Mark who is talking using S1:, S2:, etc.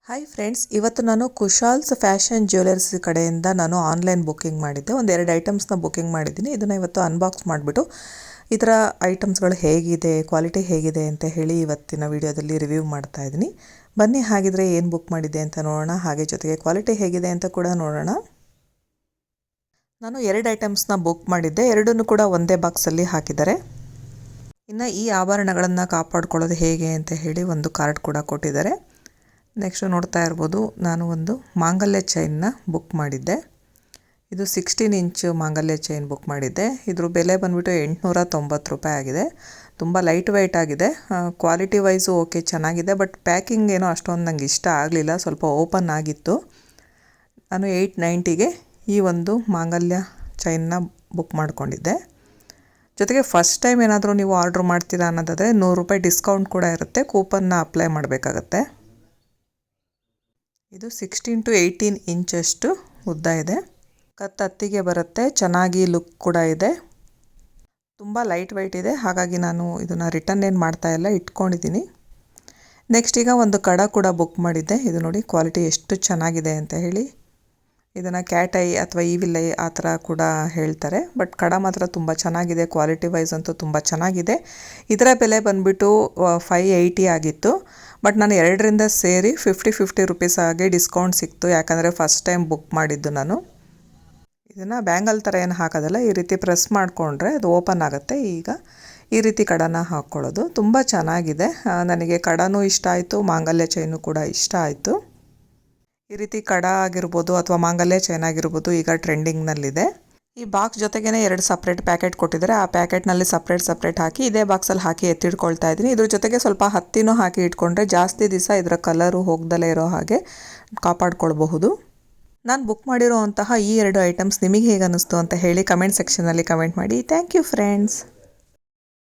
S1: Hi friends, ಇವತ್ತು ನಾನು ಕುಶಾಲ್ಸ್ fashion jewellers ಕಡೆಯಿಂದ ನಾನು ಆನ್ಲೈನ್ ಬುಕ್ಕಿಂಗ್ ಮಾಡಿದ್ದೆ. ಒಂದೆರಡು ಐಟಮ್ಸ್ನ ಬುಕ್ಕಿಂಗ್ ಮಾಡಿದ್ದೀನಿ. ಇದನ್ನು ಇವತ್ತು ಅನ್ಬಾಕ್ಸ್ ಮಾಡಿಬಿಟ್ಟು ಇದರ ಐಟಮ್ಸ್ಗಳು ಹೇಗಿದೆ, ಕ್ವಾಲಿಟಿ ಹೇಗಿದೆ ಅಂತ ಹೇಳಿ ಇವತ್ತಿನ ವಿಡಿಯೋದಲ್ಲಿ ರಿವ್ಯೂ ಮಾಡ್ತಾ ಇದ್ದೀನಿ. ಬನ್ನಿ ಹಾಗಿದ್ರೆ ಏನು ಬುಕ್ ಮಾಡಿದ್ದೆ ಅಂತ ನೋಡೋಣ, ಹಾಗೆ ಜೊತೆಗೆ ಕ್ವಾಲಿಟಿ ಹೇಗಿದೆ ಅಂತ ಕೂಡ ನೋಡೋಣ. ನಾನು ಎರಡು ಐಟಮ್ಸ್ನ ಬುಕ್ ಮಾಡಿದ್ದೆ, ಎರಡನ್ನೂ ಕೂಡ ಒಂದೇ ಬಾಕ್ಸಲ್ಲಿ ಹಾಕಿದ್ದಾರೆ. ಇನ್ನು ಈ ಆಭರಣಗಳನ್ನು ಕಾಪಾಡ್ಕೊಳ್ಳೋದು ಹೇಗೆ ಅಂತ ಹೇಳಿ ಒಂದು ಕಾರ್ಡ್ ಕೂಡ ಕೊಟ್ಟಿದ್ದಾರೆ. ನೆಕ್ಸ್ಟ್ ನೋಡ್ತಾ ಇರ್ಬೋದು, ನಾನು ಒಂದು ಮಾಂಗಲ್ಯ ಚೈನ್ನ ಬುಕ್ ಮಾಡಿದ್ದೆ. ಇದು 16 ಇಂಚ್ ಮಾಂಗಲ್ಯ ಚೈನ್ ಬುಕ್ ಮಾಡಿದ್ದೆ. ಇದ್ರ ಬೆಲೆ ಬಂದುಬಿಟ್ಟು 890 ರೂಪಾಯಿ ಆಗಿದೆ. ತುಂಬ ಲೈಟ್ ವೆಯ್ಟ್ ಆಗಿದೆ. ಕ್ವಾಲಿಟಿ ವೈಸು ಓಕೆ ಚೆನ್ನಾಗಿದೆ, ಬಟ್ ಪ್ಯಾಕಿಂಗ್ ಏನೋ ಅಷ್ಟೊಂದು ನಂಗೆ ಇಷ್ಟ ಆಗಲಿಲ್ಲ, ಸ್ವಲ್ಪ ಓಪನ್ ಆಗಿತ್ತು. ನಾನು 890ಗೆ ಈ ಒಂದು ಮಾಂಗಲ್ಯ ಚೈನ್ನ ಬುಕ್ ಮಾಡ್ಕೊಂಡಿದ್ದೆ. ಜೊತೆಗೆ ಫಸ್ಟ್ ಟೈಮ್ ಏನಾದರೂ ನೀವು ಆರ್ಡ್ರ್ ಮಾಡ್ತೀರಾ ಅನ್ನೋದಾದರೆ 100 ರೂಪಾಯಿ ಡಿಸ್ಕೌಂಟ್ ಕೂಡ ಇರುತ್ತೆ. ಕೂಪನ್ನ ಅಪ್ಲೈ ಮಾಡಬೇಕಾಗತ್ತೆ. ಇದು 16 to 18 ಇಂಚಷ್ಟು ಉದ್ದ ಇದೆ. ಕತ್ತತ್ತಿಗೆ ಬರುತ್ತೆ, ಚೆನ್ನಾಗಿ ಲುಕ್ ಕೂಡ ಇದೆ. ತುಂಬ ಲೈಟ್ ವೆಯ್ಟ್ ಇದೆ, ಹಾಗಾಗಿ ನಾನು ಇದನ್ನು ರಿಟರ್ನ್ ಏನು ಮಾಡ್ತಾ ಇಲ್ಲ, ಇಟ್ಕೊಂಡಿದ್ದೀನಿ. ನೆಕ್ಸ್ಟ್ ಈಗ ಒಂದು ಕಡ ಕೂಡ ಬುಕ್ ಮಾಡಿದ್ದೆ. ಇದು ನೋಡಿ ಕ್ವಾಲಿಟಿ ಎಷ್ಟು ಚೆನ್ನಾಗಿದೆ ಅಂತ ಹೇಳಿ. ಇದನ್ನು ಕ್ಯಾಟ್ ಐ ಅಥವಾ ಈವಿಲ್ ಐ ಆ ಥರ ಕೂಡ ಹೇಳ್ತಾರೆ, ಬಟ್ ಕಡ ಮಾತ್ರ ತುಂಬ ಚೆನ್ನಾಗಿದೆ. ಕ್ವಾಲಿಟಿ ವೈಸ್ ಅಂತೂ ತುಂಬ ಚೆನ್ನಾಗಿದೆ. ಇದರ ಬೆಲೆ ಬಂದುಬಿಟ್ಟು 580 ಆಗಿತ್ತು, ಬಟ್ ನಾನು ಎರಡರಿಂದ ಸೇರಿ 50 ರೂಪೀಸ್ ಆಗಿ ಡಿಸ್ಕೌಂಟ್ ಸಿಕ್ತು. ಯಾಕಂದರೆ ಫಸ್ಟ್ ಟೈಮ್ ಬುಕ್ ಮಾಡಿದ್ದು ನಾನು. ಇದನ್ನು ಬ್ಯಾಂಗಲ್ ಥರ ಏನು ಹಾಕೋದಲ್ಲ, ಈ ರೀತಿ ಪ್ರೆಸ್ ಮಾಡಿಕೊಂಡ್ರೆ ಅದು ಓಪನ್ ಆಗುತ್ತೆ. ಈಗ ಈ ರೀತಿ ಕಡನ ಹಾಕ್ಕೊಳ್ಳೋದು ತುಂಬ ಚೆನ್ನಾಗಿದೆ. ನನಗೆ ಕಡನೂ ಇಷ್ಟ ಆಯಿತು, ಮಾಂಗಲ್ಯ ಚೈನು ಕೂಡ ಇಷ್ಟ ಆಯಿತು. ಈ ರೀತಿ ಕಡ ಆಗಿರ್ಬೋದು ಅಥವಾ ಮಾಂಗಲ್ಯ ಚೈನ್ ಆಗಿರ್ಬೋದು ಈಗ ಟ್ರೆಂಡಿಂಗ್ನಲ್ಲಿದೆ. ಈ ಬಾಕ್ಸ್ ಜೊತೆಗೇ 2 ಸಪ್ರೇಟ್ ಪ್ಯಾಕೆಟ್ ಕೊಟ್ಟಿದ್ದಾರೆ. ಆ ಪ್ಯಾಕೆಟ್ನಲ್ಲಿ ಸಪ್ರೇಟ್ ಹಾಕಿ ಇದೇ ಬಾಕ್ಸಲ್ಲಿ ಹಾಕಿ ಎತ್ತಿಟ್ಕೊಳ್ತಾ ಇದ್ದೀನಿ. ಇದ್ರ ಜೊತೆಗೆ ಸ್ವಲ್ಪ ಹತ್ತಿನೂ ಹಾಕಿ ಇಟ್ಕೊಂಡ್ರೆ ಜಾಸ್ತಿ ದಿವಸ ಇದರ ಕಲರು ಹೋಗ್ದಲೇ ಇರೋ ಹಾಗೆ ಕಾಪಾಡ್ಕೊಳ್ಬಹುದು. ನಾನು ಬುಕ್ ಮಾಡಿರೋ ಅಂತಹ ಈ 2 ಐಟಮ್ಸ್ ನಿಮಗೆ ಹೇಗೆ ಅನ್ನಿಸ್ತು ಅಂತ ಹೇಳಿ ಕಮೆಂಟ್ ಸೆಕ್ಷನಲ್ಲಿ ಕಮೆಂಟ್ ಮಾಡಿ. Thank you friends.